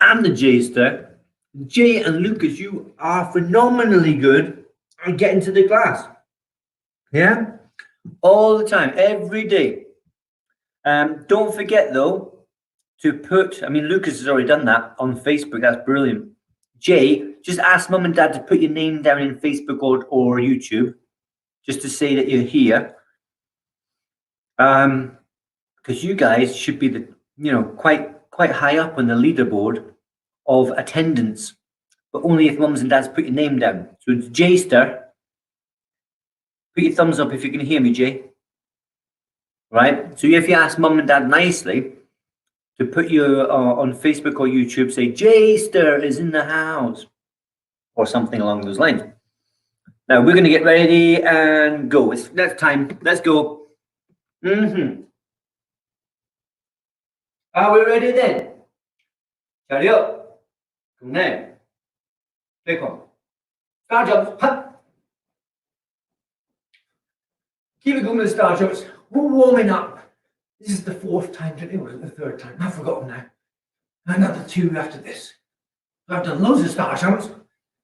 and the J-ster. Jay and Lucas, you are phenomenally good at getting to the class. Yeah? All the time, every day. Don't forget, though, to put, I mean, Lucas has already done that on Facebook. That's brilliant. Jay, just ask mum and dad to put your name down in Facebook or YouTube, just to say that you're here. Because you guys should be the, quite high up on the leaderboard of attendance, but only if mums and dads put your name down. So it's Jayster. Put your thumbs up if you can hear me, Jay. Right? So if you ask mum and dad nicely to put you on Facebook or YouTube, say Jayster is in the house, or something along those lines. Now we're going to get ready and go. That's time. Let's go. Are we ready then? Carry up. Come now. Click on. Star jumps. Hup. Keep it going with the star jumps. We're warming up. This is the 4th time today, or the 3rd time? I've forgotten now. Another 2 after this. I've done loads of star jumps.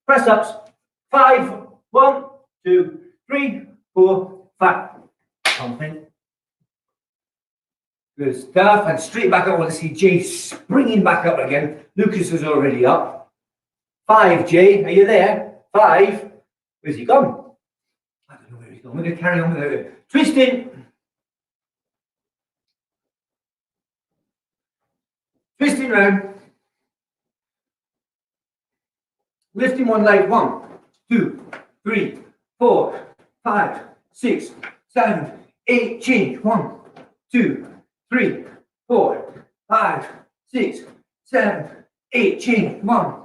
Press ups. 5. 1, 2, 3, 4, 5. Something. Good stuff. And straight back up. I want to see Jay springing back up again. Lucas is already up. 5, Jay. Are you there? 5. Where's he gone? I don't know where he's gone. We're going to carry on without it. Twisting. Twisting round. Lifting one leg. 1, 2, 3, 4, 5, 6, 7, 8. Change. 1, 2, 3, 4, 5, 6, 7, 8. Change. 1,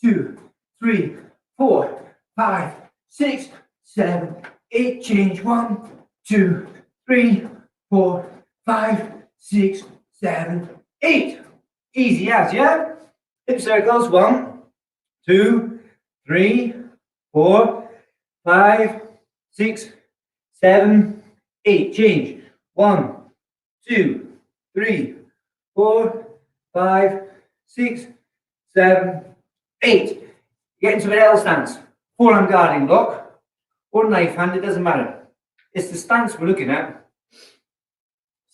2, 3, 4, 5, 6, 7, 8. Change. 1, 2, 3, 4, 5, 6, 7, 8. Easy as, yeah? Hip circles. 1, 2, 3, 4, 5, 6, 7, 8. Change. 1, 2, 3, 4, 5, 6, 7, 8. Get into an L stance. Forearm guarding block or knife hand, it doesn't matter. It's the stance we're looking at.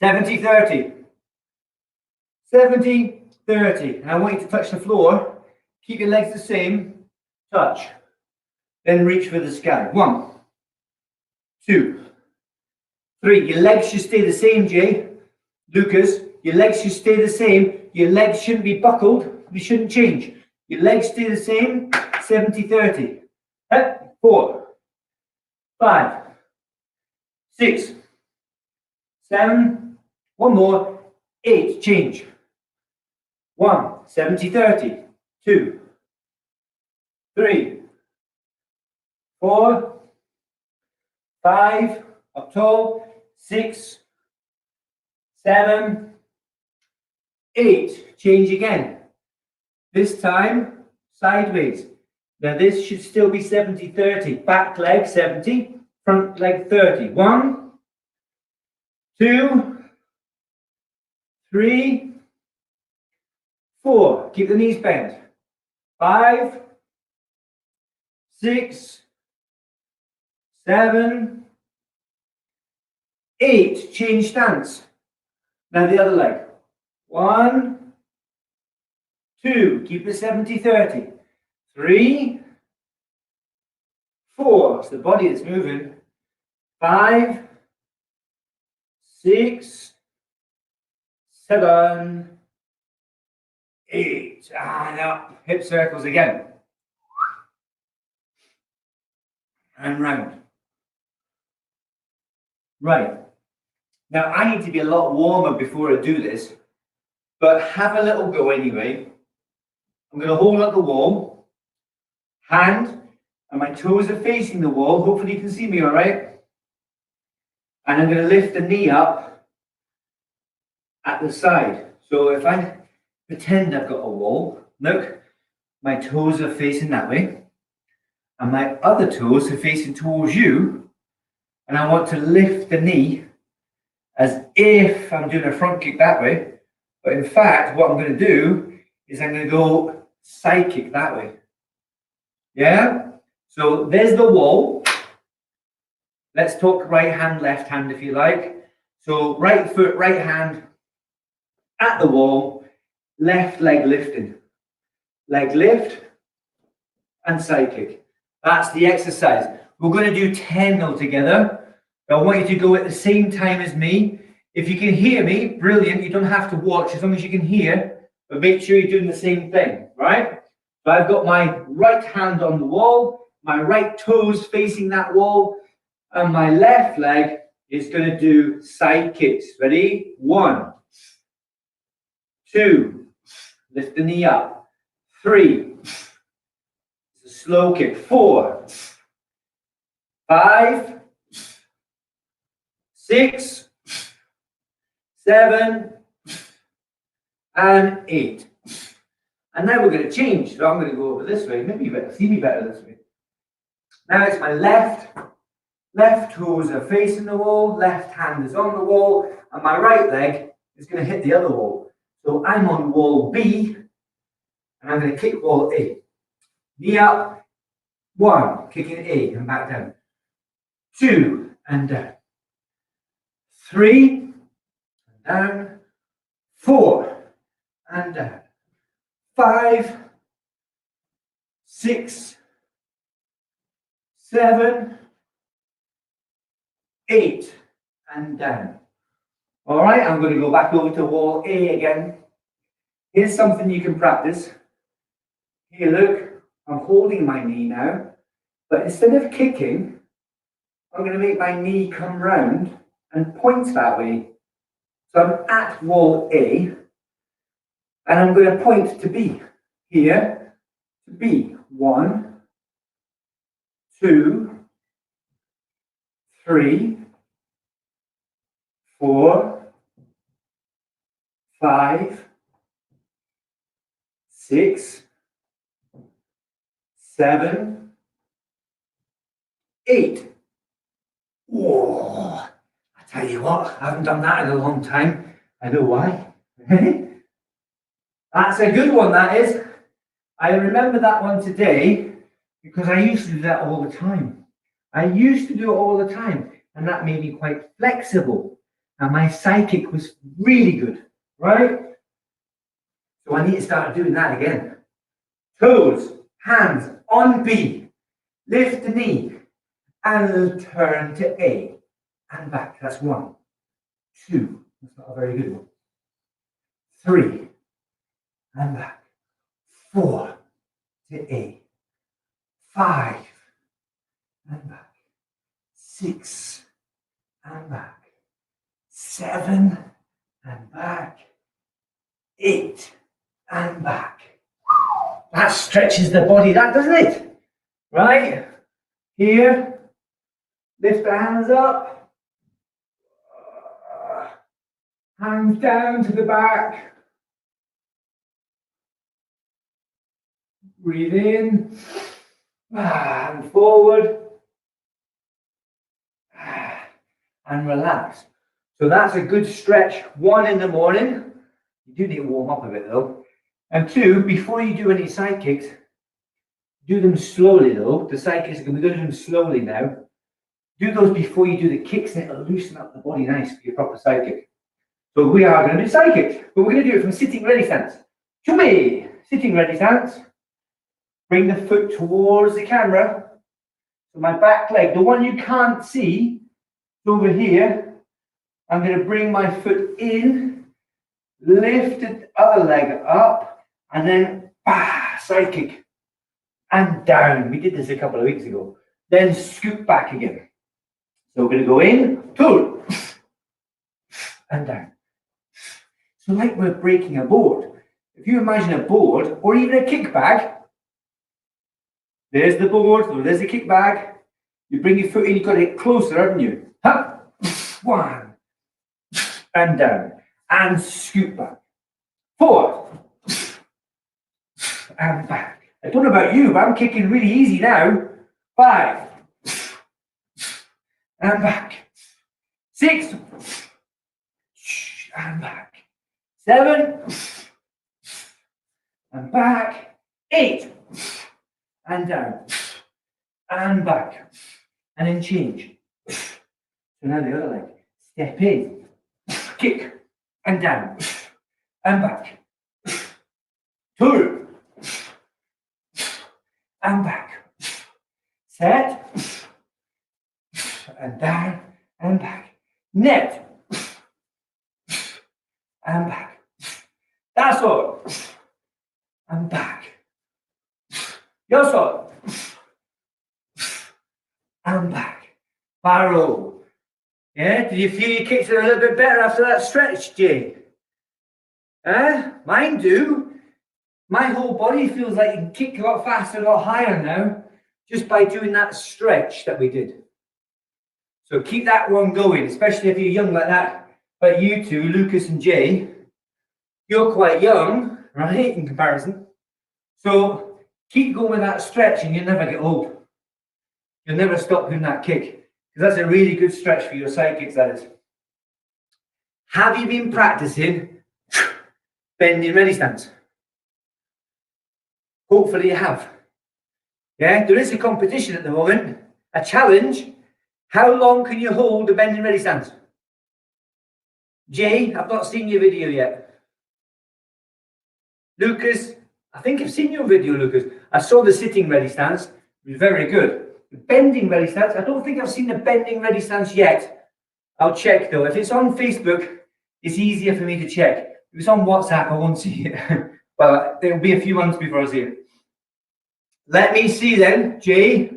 70-30. 70-30. And I want you to touch the floor. Keep your legs the same. Touch. Then reach for the sky. 1, 2, 3. Your legs should stay the same, Jay. Lucas, your legs should stay the same. Your legs shouldn't be buckled. They shouldn't change. Your legs stay the same. 70-30. 4, 5, 6, 7. One more. 8. Change. 1, 70-30. 2, 3, 4, 5. Up tall. 6, 7, 8. Change again. This time, sideways. Now this should still be 70-30. Back leg 70, front leg 30. 1, 2, 3, 4. Keep the knees bent. 5, 6, 7, 8. Change stance. Now the other leg. 1, 2. Keep it 70-30. 3, 4. It's the body that's moving. 5, 6, 7, 8. And up. Hip circles again. And round. Right. Now I need to be a lot warmer before I do this, but have a little go anyway. I'm going to hold up the wall, hand, and my toes are facing the wall. Hopefully you can see me all right. And I'm going to lift the knee up at the side. So if I pretend I've got a wall, look, my toes are facing that way, and my other toes are facing towards you, and I want to lift the knee as if I'm doing a front kick that way. But in fact, what I'm going to do is I'm going to go side kick that way. Yeah? So there's the wall. Let's talk right hand, left hand if you like. So right foot, right hand at the wall, left leg lifting. Leg lift and side kick. That's the exercise. We're going to do 10 altogether. I want you to go at the same time as me. If you can hear me, brilliant. You don't have to watch as long as you can hear, but make sure you're doing the same thing, right? So I've got my right hand on the wall, my right toes facing that wall, and my left leg is going to do side kicks. Ready? 1, 2, lift the knee up. 3, it's a slow kick. 4, 5, 6, 7, and 8. And now we're going to change. So I'm going to go over this way. Maybe you better see me better this way. Now it's my left toes are facing the wall, left hand is on the wall, and my right leg is going to hit the other wall. So I'm on wall B, and I'm going to kick wall A. Knee up, 1, kicking A, and back down. 2, and down. 3, and down. 4, and down. 5, 6, 7, 8, and down. All right, I'm going to go back over to wall A again. Here's something you can practice. Here, look, I'm holding my knee now, but instead of kicking, I'm going to make my knee come round and point that way. So I'm at wall A, and I'm going to point to B. Here, to B. 1, 2, 3, 4, 5, 6, 7, 8. Whoa! I tell you what, I haven't done that in a long time. I know why. That's a good one, that is. I remember that one today because I used to do that all the time. I used to do it all the time, and that made me quite flexible. And my side kick was really good, right? So I need to start doing that again. Toes, hands on B. Lift the knee and turn to A and back. That's 1, 2. That's not a very good one. 3 and back. 4 to A. 5 and back. 6 and back. 7 and back. 8 and back. That stretches the body, that doesn't it? Right? Here, lift the hands up. Hands down to the back. Breathe in and forward and relax. So that's a good stretch. 1 in the morning. You do need to warm up a bit though. And 2, before you do any side kicks, do them slowly though. The side kicks, we're going to do them slowly now. Do those before you do the kicks and it'll loosen up the body nice for your proper side kick. So we are going to do side kicks, but we're going to do it from sitting ready stance. Chummy! Sitting ready stance. Bring the foot towards the camera. So my back leg, the one you can't see, is over here. I'm going to bring my foot in, lift the other leg up, and then side kick and down. We did this a couple of weeks ago. Then scoot back again. So we're going to go in, 2, and down. So like we're breaking a board. If you imagine a board or even a kick bag, there's the board, so there's the kick bag. You bring your foot in, you've got to get closer, haven't you? Up, 1, and down, and scoot back. 4, and back. I don't know about you, but I'm kicking really easy now. 5, and back. 6, and back. 7, and back, 8, and down, and back, and then change. So now the other leg, step in, kick, and down, and back, 2, and back, set, and down, and back, net, and back, that's all, and back, your side, and back, barrow. Yeah, did you feel your kicks are a little bit better after that stretch, Jay? Mine do. My whole body feels like you can kick a lot faster, a lot higher now, just by doing that stretch that we did. So keep that one going, especially if you're young like that. But you two, Lucas and Jay, you're quite young, right, in comparison. So keep going with that stretch and you'll never get old. You'll never stop doing that kick. Because that's a really good stretch for your side kicks, that is. Have you been practicing bending ready stance? Hopefully you have. Yeah, there is a competition at the moment, a challenge. How long can you hold the bending ready stance? Jay, I've not seen your video yet. Lucas, I think I've seen your video, Lucas. I saw the sitting ready stance. It was very good. The bending ready stance, I don't think I've seen the bending ready stance yet. I'll check though. If it's on Facebook, it's easier for me to check. If it's on WhatsApp, I won't see it. But it'll be a few months before I see it. Let me see then, Jay.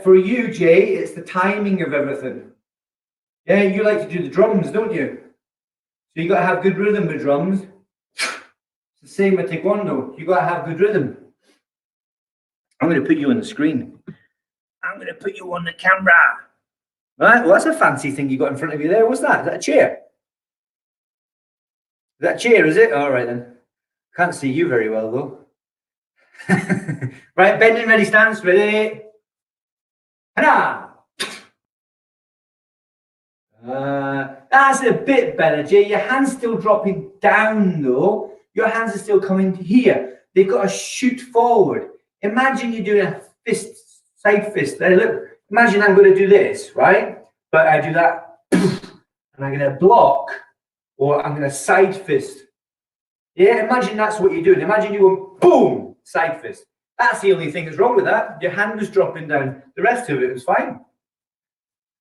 For you, Jay, it's the timing of everything. Yeah, you like to do the drums, don't you? So you got to have good rhythm with drums. It's the same with taekwondo. You got to have good rhythm. I'm going to put you on the screen. I'm going to put you on the camera. Right, well, that's a fancy thing you got in front of you there. What's that? Is that a chair? Is that a chair, is it? All right, then. Can't see you very well, though. Right, bending ready stance, ready? That's a bit better, Jay. Your hand's still dropping down, though. Your hands are still coming to here. They've got to shoot forward. Imagine you're doing a fist, side fist. There, look. Imagine I'm going to do this, right? But I do that, and I'm going to block, or I'm going to side fist. Yeah, imagine that's what you're doing. Imagine you go boom, side fist. That's the only thing that's wrong with that. Your hand was dropping down. The rest of it was fine.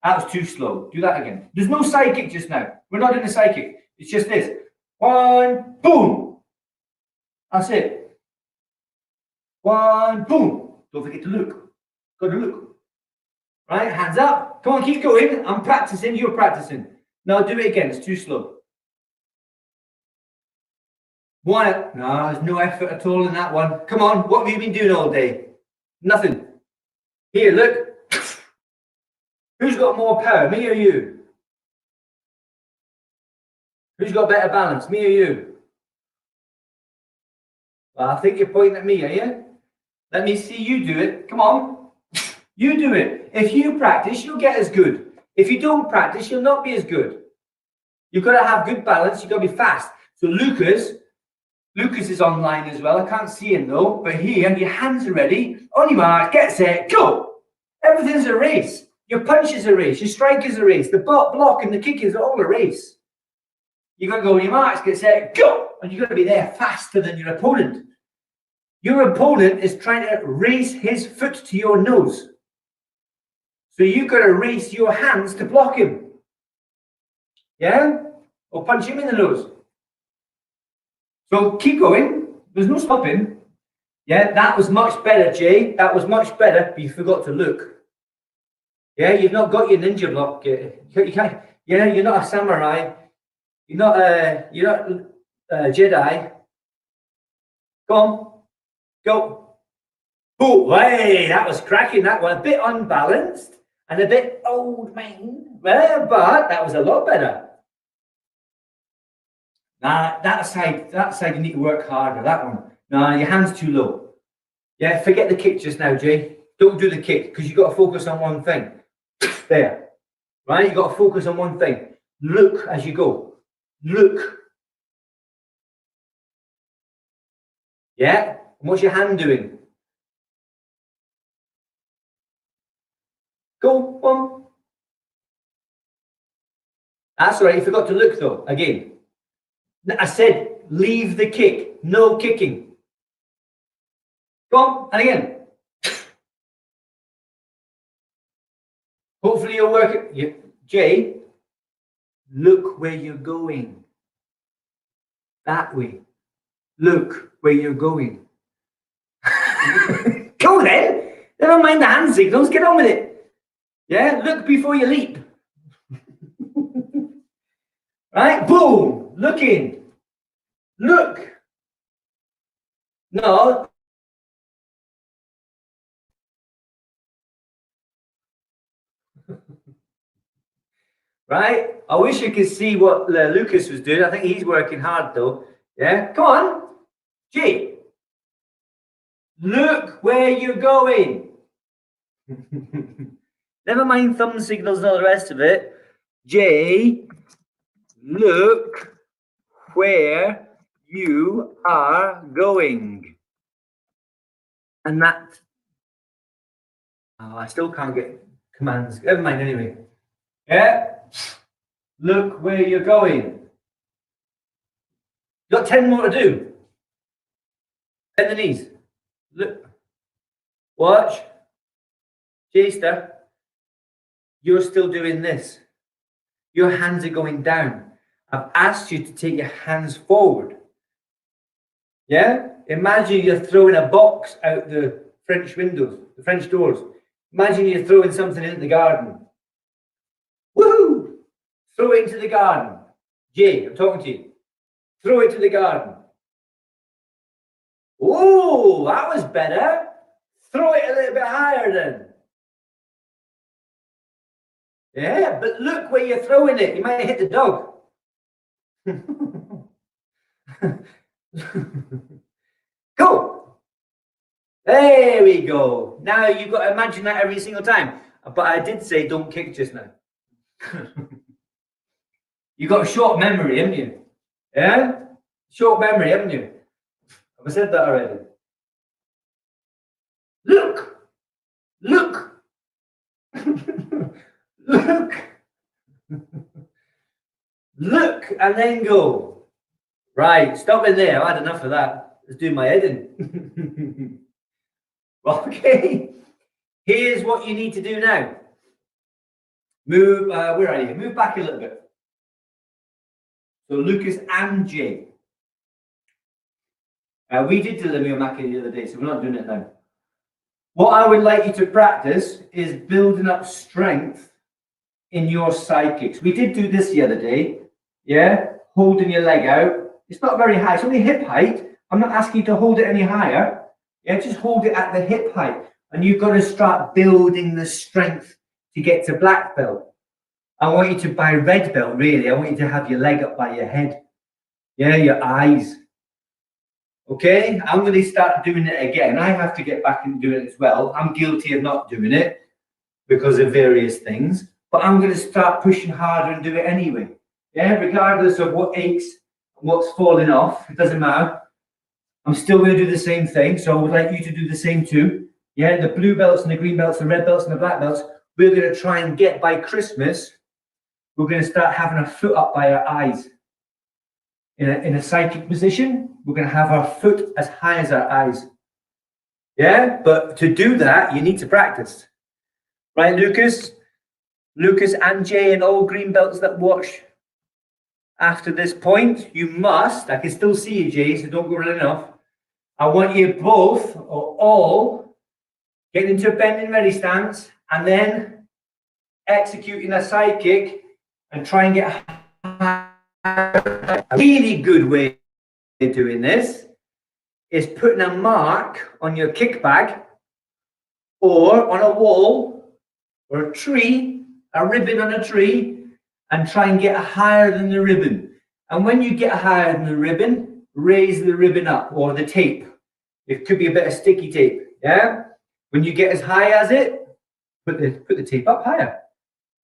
That was too slow. Do that again. There's no side kick just now. We're not doing a side kick. It's just this. 1, boom. That's it. 1, boom. Don't forget to look. Got to look. Right, hands up. Come on, keep going. I'm practicing. You're practicing. Now do it again. It's too slow. 1. No, there's no effort at all in that one. Come on. What have you been doing all day? Nothing. Here, look. Who's got more power, me or you? Who's got better balance, me or you? Well, I think you're pointing at me, are you? Let me see you do it. Come on. You do it. If you practice, you'll get as good. If you don't practice, you'll not be as good. You've got to have good balance. You've got to be fast. So Lucas is online as well. I can't see him though. But here, your hands are ready. On your mark, get set, go. Everything's a race. Your punch is a race. Your strike is a race. The block and the kick is all a race. You've got to go on your marks, get set, go. And you've got to be there faster than your opponent. Your opponent is trying to race his foot to your nose. So you've got to race your hands to block him. Yeah? Or punch him in the nose. So keep going. There's no stopping. Yeah, that was much better, Jay. That was much better, but you forgot to look. Yeah, you've not got your ninja block yet. You can't, yeah, you're not a samurai. You're not a Jedi. Go on. Go. Oh, hey, that was cracking, that one. A bit unbalanced and a bit old man. But that was a lot better. Nah, that side you need to work harder, that one. Nah, your hand's too low. Yeah, forget the kick just now, Jay. Don't do the kick, because you've got to focus on one thing. There. Right? You've got to focus on one thing. Look as you go. Look. Yeah? And what's your hand doing? Go on. That's all right. You forgot to look though. Again, I said leave the kick. No kicking. Go on. And again. Hopefully you'll work it. Jay, look where you're going. That way. Look where you're going. Go then. Never mind the hand signals. Get on with it. Yeah? Look before you leap. Right? Boom. Look in. Look. No. Right? I wish you could see what Lucas was doing. I think he's working hard though. Yeah? Come on. Jay. Look where you're going. Never mind thumb signals and all the rest of it. Jay, look where you are going. And that. Oh, I still can't get commands. Never mind anyway. Yeah? Look where you're going. You've got 10 more to do. Bend the knees. Look. Watch. Jester, you're still doing this. Your hands are going down. I've asked you to take your hands forward. Yeah? Imagine you're throwing a box out the French windows, the French doors. Imagine you're throwing something into the garden. Woohoo! Throw it into the garden. Jay, I'm talking to you. Throw it to the garden. Oh, that was better. Throw it a little bit higher then. Yeah, but look where you're throwing it. You might hit the dog. Go. There we go. Now you've got to imagine that every single time. But I did say don't kick just now. You've got a short memory, haven't you? Yeah? Short memory, haven't you? Have I said that already? Look! Look! Look! Look, and then go. Right, stop in there. I've had enough of that. Let's do my head in. Okay. Here's what you need to do now. Move, where are you? Move back a little bit. So Lucas and Jay. We did the Maki the other day, so we're not doing it now. What I would like you to practice is building up strength in your side kicks. We did do this the other day, yeah? Holding your leg out. It's not very high, it's only hip height. I'm not asking you to hold it any higher. Yeah, just hold it at the hip height. And you've got to start building the strength to get to black belt. I want you to, by red belt, really, I want you to have your leg up by your head. Yeah, your eyes. Okay, I'm going to start doing it again. I have to get back and do it as well. I'm guilty of not doing it because of various things, but I'm going to start pushing harder and do it anyway. Yeah, regardless of what aches, what's falling off, it doesn't matter. I'm still going to do the same thing. So I would like you to do the same too. Yeah, the blue belts and the green belts, the red belts and the black belts, we're going to try and get by Christmas. We're going to start having our foot up by our eyes. In a psychic position, we're going to have our foot as high as our eyes. Yeah, but to do that, you need to practice. Right, Lucas? Lucas and Jay and all green belts that watch after this point, you must, I can still see you, Jay, so don't go running off. I want you both or all getting into a bending ready stance and then executing a side kick and try and get a really good way of doing this is putting a mark on your kick bag or on a wall or a tree, a ribbon on a tree, and try and get higher than the ribbon. And when you get higher than the ribbon, raise the ribbon up or the tape. It could be a bit of sticky tape, yeah? When you get as high as it, put the tape up higher.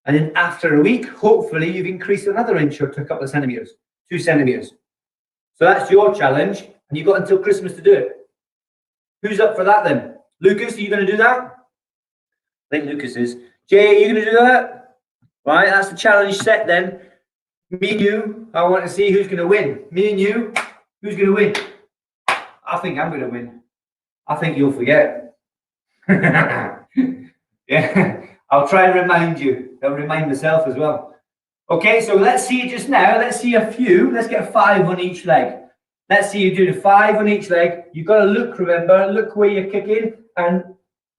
And then after a week, hopefully you've increased another inch or a couple of centimeters, 2 centimeters. So that's your challenge, and you've got until Christmas to do it. Who's up for that then? Lucas, are you going to do that? I think Lucas is. Jay, are you going to do that? Right, that's the challenge set then. Me and you, I want to see who's going to win. Me and you, who's going to win? I think I'm going to win. I think you'll forget. Yeah, I'll try and remind you. I'll remind myself as well. Okay, so let's see just now. Let's see a few. Let's get a 5 on each leg. Let's see you do the 5 on each leg. You've got to look, remember, look where you're kicking and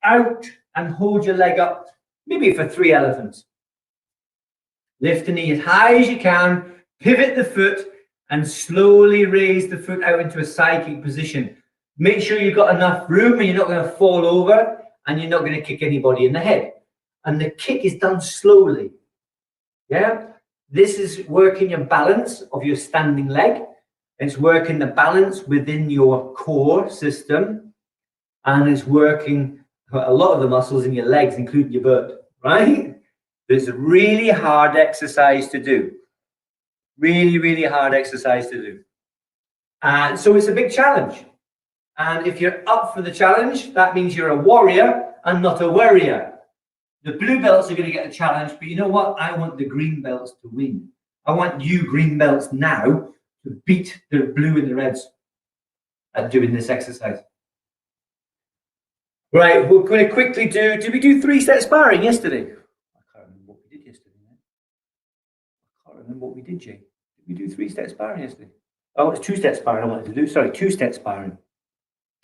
out and hold your leg up, maybe for 3 elephants. Lift the knee as high as you can, pivot the foot, and slowly raise the foot out into a side kick position. Make sure you've got enough room and you're not going to fall over and you're not going to kick anybody in the head. And the kick is done slowly. Yeah? This is working your balance of your standing leg. It's working the balance within your core system. And it's working a lot of the muscles in your legs, including your butt, right? It's a really hard exercise to do. Really, really hard exercise to do. And so it's a big challenge. And if you're up for the challenge, that means you're a warrior and not a worrier. The blue belts are going to get the challenge, but you know what? I want the green belts to win. I want you green belts now to beat the blue and the reds at doing this exercise. Right, we're going to quickly do, did we do 3-set sparring yesterday? I can't remember what we did yesterday. I can't remember what we did, Jay. Did we do 3-set sparring yesterday? Oh, it's 2-set sparring I wanted to do. Sorry, 2-set sparring.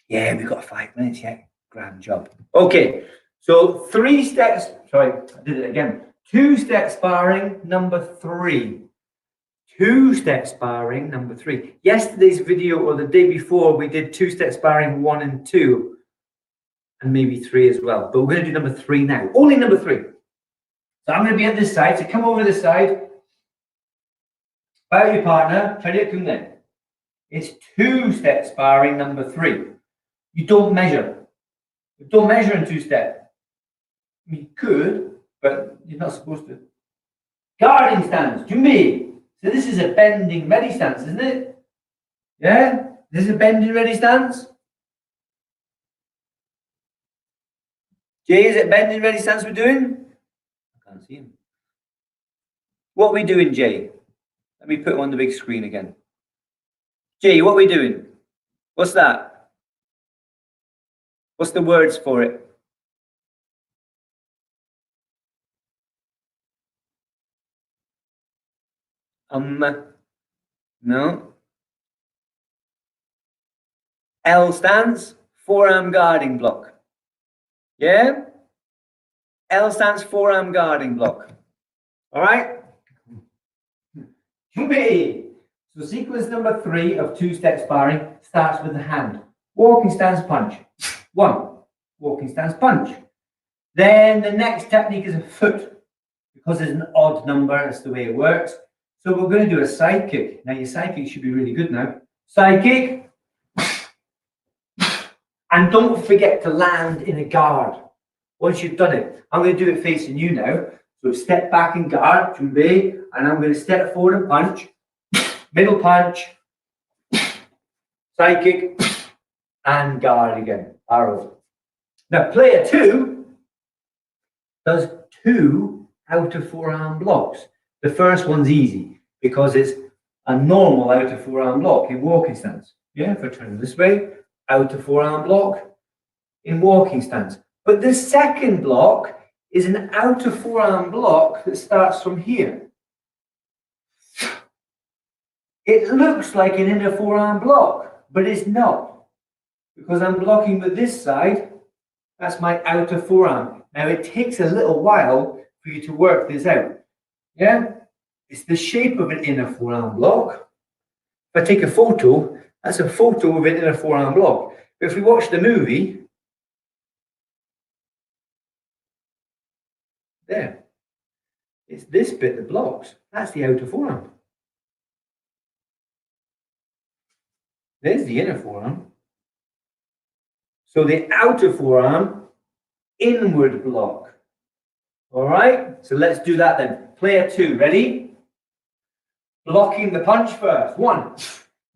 Yeah, we've got 5 minutes yet. Grand job. Okay, so 3 steps. Sorry, I did it again. 2-step sparring number 3. 2-step sparring number 3. Yesterday's video or the day before, we did 2-step sparring 1 and 2. And maybe 3 as well. But we're going to do number 3 now. Only number 3. So I'm going to be at this side. So come over this side. Bow your partner. Try to come then. It's 2-step sparring number 3. You don't measure. You don't measure in 2-step. I mean, you could, but you're not supposed to. Guarding stance. To me. So this is a bending ready stance, isn't it? Yeah? This is a bending ready stance. Jay, is it bending ready stance we're doing? I can't see him. What are we doing, Jay? Let me put him on the big screen again. Jay, what are we doing? What's that? What's the words for it? No. L stands, forearm guarding block. Yeah? L stands forearm guarding block. All right? So sequence number 3 of 2-step sparring starts with the hand. Walking stance punch. 1. Walking stance punch. Then the next technique is a foot. Because it's an odd number, that's the way it works. So we're going to do a side kick. Now your side kick should be really good now. Side kick. And don't forget to land in a guard. Once you've done it, I'm going to do it facing you now. So step back and guard, and I'm going to step forward and punch. Middle punch. Side kick. And guard again. Arrow. Now player 2 does 2 outer forearm blocks. The first one's easy because it's a normal outer forearm block in walking stance. Yeah, if I turn this way, outer forearm block in walking stance. But the second block is an outer forearm block that starts from here. It looks like an inner forearm block, but it's not. Because I'm blocking with this side, that's my outer forearm. Now it takes a little while for you to work this out. Yeah? It's the shape of an inner forearm block. If I take a photo, that's a photo of an inner forearm block. But if we watch the movie, there. It's this bit that blocks. That's the outer forearm. There's the inner forearm. So the outer forearm, inward block. All right, so let's do that then. Player 2, ready? Blocking the punch first. 1,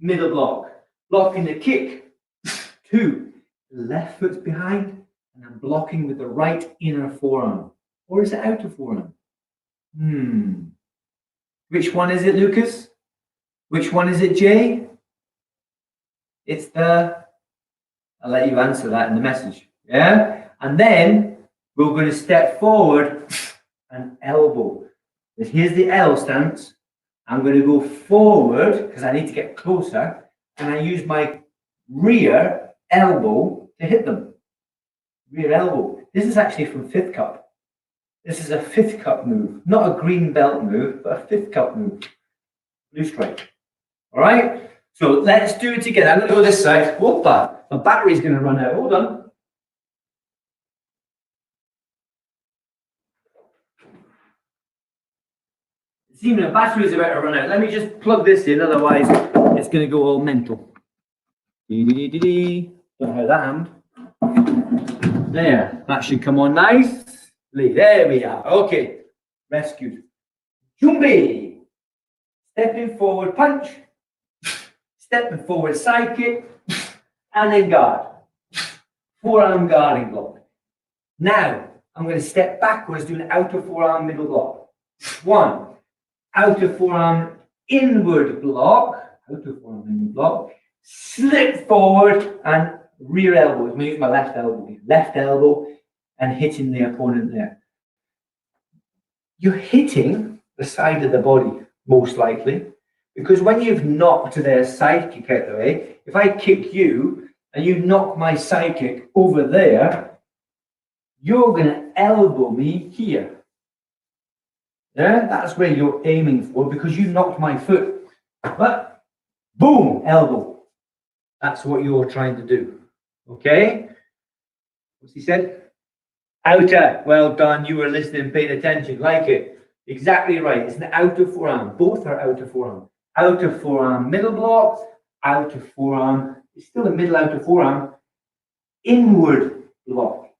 middle block. Blocking the kick. 2, the left foot's behind, and I'm blocking with the right inner forearm. Or is it outer forearm? Which one is it, Lucas? Which one is it, Jay? It's the... I'll let you answer that in the message. Yeah? And then we're going to step forward and elbow. But here's the L stance. I'm going to go forward because I need to get closer, and I use my rear elbow to hit them. Rear elbow. This is actually from 5th cup. This is a 5th cup move, not a green belt move, but a 5th cup move. Blue stripe. All right? So let's do it together. I'm going to go this side. Whoopa. My battery's going to run out. Hold on. Even the battery's about to run out. Let me just plug this in, otherwise it's going to go all mental. Don't know how that happened. There, that should come on nicely. There we are. Okay, rescued. Jumbe. Stepping forward, punch. Stepping forward, side kick. And then guard. Forearm guarding block. Now, I'm going to step backwards, do an outer forearm middle block. 1. Outer forearm inward block, slip forward and rear elbow. I'm going to use my left elbow and hitting the opponent there. You're hitting the side of the body, most likely, because when you've knocked their side kick out of the way, if I kick you and you knock my side kick over there, you're going to elbow me here. Yeah, that's where you're aiming for because you knocked my foot. But boom, elbow. That's what you're trying to do. Okay? What's he said? Outer. Well done. You were listening, paying attention. Like it. Exactly right. It's an outer forearm. Both are outer forearm. Outer forearm middle block. Outer forearm. It's still a middle outer forearm. Inward block.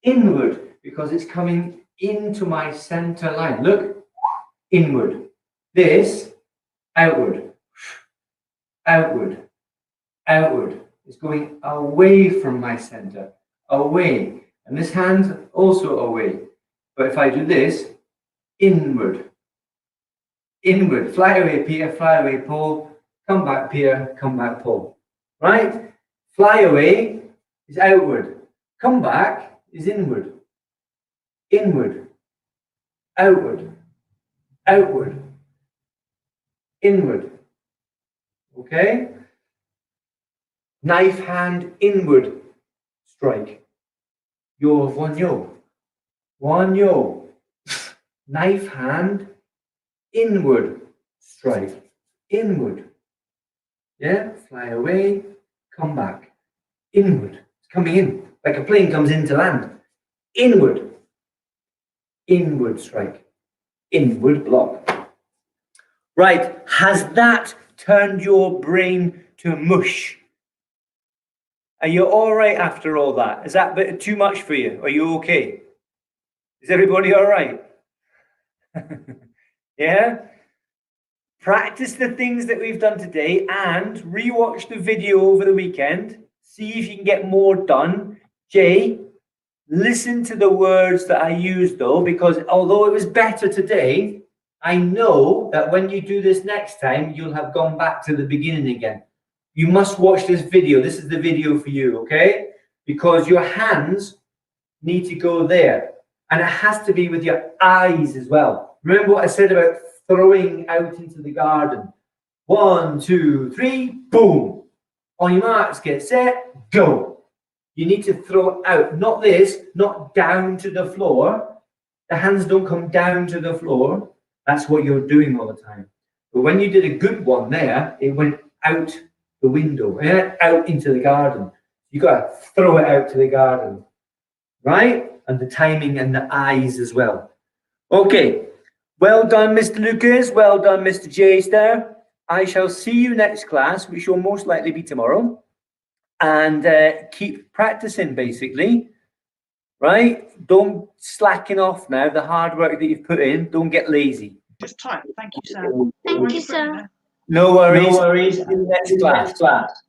Inward because it's coming into my center line. Look. Inward. This, outward. Outward. Outward. It's going away from my center. Away. And this hand also away. But if I do this, inward. Inward. Fly away, Peter. Fly away, Paul. Come back, Peter. Come back, Paul. Right? Fly away is outward. Come back is inward. Inward. Outward. Outward, inward, okay? Knife hand inward strike. Yo, one yo. Knife hand inward strike, inward. Yeah, fly away, come back, inward. It's coming in, like a plane comes in to land. Inward, inward strike. Inward block. Right, has that turned your brain to mush? Are you all right after all that? Is that a bit too much for you? Are you okay? Is everybody all right? Yeah? Practice the things that we've done today and rewatch the video over the weekend. See if you can get more done. Jay, listen to the words that I used though, because although it was better today, I know that when you do this next time, you'll have gone back to the beginning again. You must watch this video. This is the video for you, okay? Because your hands need to go there. And it has to be with your eyes as well. Remember what I said about throwing out into the garden? 1, 2, 3, boom. On your marks, get set, go. You need to throw out, not this, not down to the floor. The hands don't come down to the floor. That's what you're doing all the time. But when you did a good one there, it went out the window, out into the garden. You got to throw it out to the garden, right? And the timing and the eyes as well. Okay, well done, Mr. Lucas. Well done, Mr. J-Star. I shall see you next class, which will most likely be tomorrow. And keep practicing, basically, right? Don't slacken off now. The hard work that you've put in, don't get lazy. Just type. Thank you, sir. Thank you, sir. No worries. No worries. In the next class.